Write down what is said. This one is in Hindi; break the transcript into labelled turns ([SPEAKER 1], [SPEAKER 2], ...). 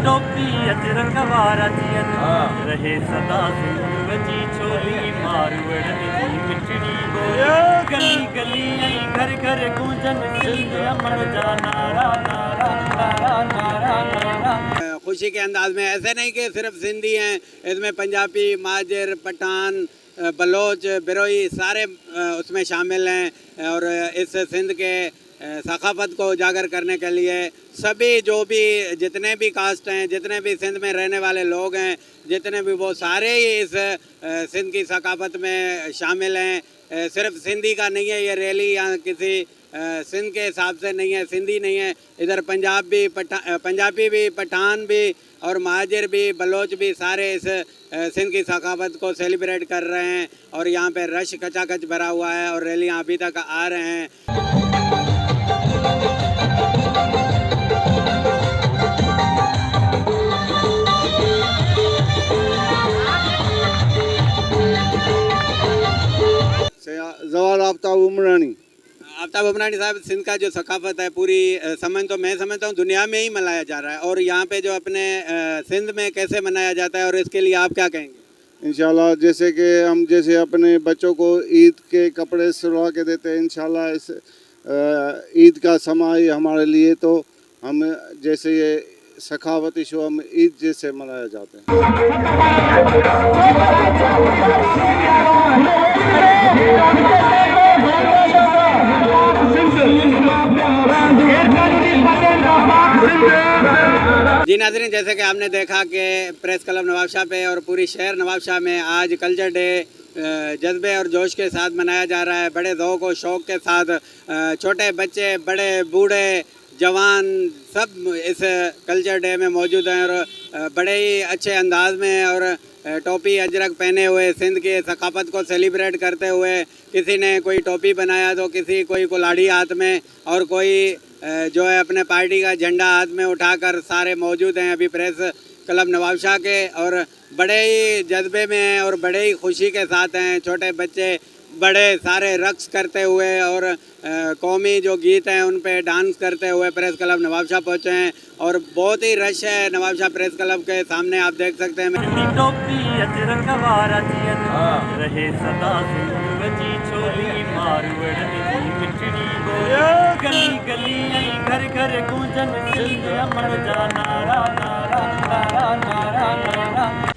[SPEAKER 1] टोपी अजरंग वारा जियन रहे सदा सिंह वजी छोली मारवड़न जी मिठड़ी बोली गली गली आई घर घर गूंजन सिंध अमर जा नारा नारा नारा नारा नारा।
[SPEAKER 2] खुशी के अंदाज में, ऐसे नहीं कि सिर्फ सिंधी हैं, इसमें पंजाबी, माजर, पठान, बलोच, बिरोई सारे उसमें शामिल हैं। और इस सिंध के सकाफत को उजागर करने के लिए सभी जो भी जितने भी कास्ट हैं, जितने भी सिंध में रहने वाले लोग हैं, जितने भी वो सारे ही इस सिंध की सकाफत में शामिल हैं। सिर्फ सिंधी का नहीं है ये रैली, या किसी सिंध के हिसाब से नहीं है, सिंधी नहीं है, इधर पंजाबी भी, पठान भी और महाजिर भी, बलोच भी सारे इस सिंध की सकाफत को सेलिब्रेट कर रहे हैं। और यहाँ पे रश खचाखच भरा हुआ है और रैलियाँ अभी तक आ रहे हैं।
[SPEAKER 3] जवाल आफ्ताब उमरानी।
[SPEAKER 2] आफ्ताब उमरानी साहब, सिंध का जो सकाफत है पूरी मैं समझता हूँ दुनिया में ही मनाया जा रहा है, और यहाँ पे जो अपने सिंध में कैसे मनाया जाता है और इसके लिए आप क्या कहेंगे?
[SPEAKER 3] इंशाल्लाह जैसे कि हम जैसे अपने बच्चों को ईद के कपड़े सिलवा के देते हैं, इंशाल्लाह इस ईद का समय हमारे लिए, तो हम जैसे ये सखावती शो हम ईद जैसे मनाया जाते हैं।
[SPEAKER 2] जी नाज़रीन, जैसे कि आपने देखा कि प्रेस क्लब नवाबशाह पे और पूरी शहर नवाबशाह में आज कल्चर डे जज्बे और जोश के साथ मनाया जा रहा है। बड़े ज़ौक़ और शौक़ के साथ छोटे बच्चे, बड़े बूढ़े, जवान सब इस कल्चर डे में मौजूद हैं और बड़े ही अच्छे अंदाज में और टोपी अजरक पहने हुए सिंध की सकाफत को सेलिब्रेट करते हुए, किसी ने कोई टोपी बनाया तो कोई कुल्हाड़ी हाथ में और कोई जो है अपने पार्टी का झंडा हाथ में उठाकर सारे मौजूद हैं अभी प्रेस क्लब नवाबशाह के, और बड़े ही जज्बे में हैं और बड़े ही खुशी के साथ हैं। छोटे बच्चे बड़े सारे रक्स करते हुए और कौमी जो गीत हैं उन पे डांस करते हुए प्रेस क्लब नवाबशाह पहुँचे हैं और बहुत ही रश है नवाबशाह प्रेस क्लब के सामने, आप देख सकते हैं।
[SPEAKER 1] टोपी अजरंग वारा जियन रहे सदा सिंह वजी छोली मारवड़न जी मिठड़ी बोली गली गली आई घर घर गूंजन सिंध अमर जा नारा नारा नारा नारा नारा।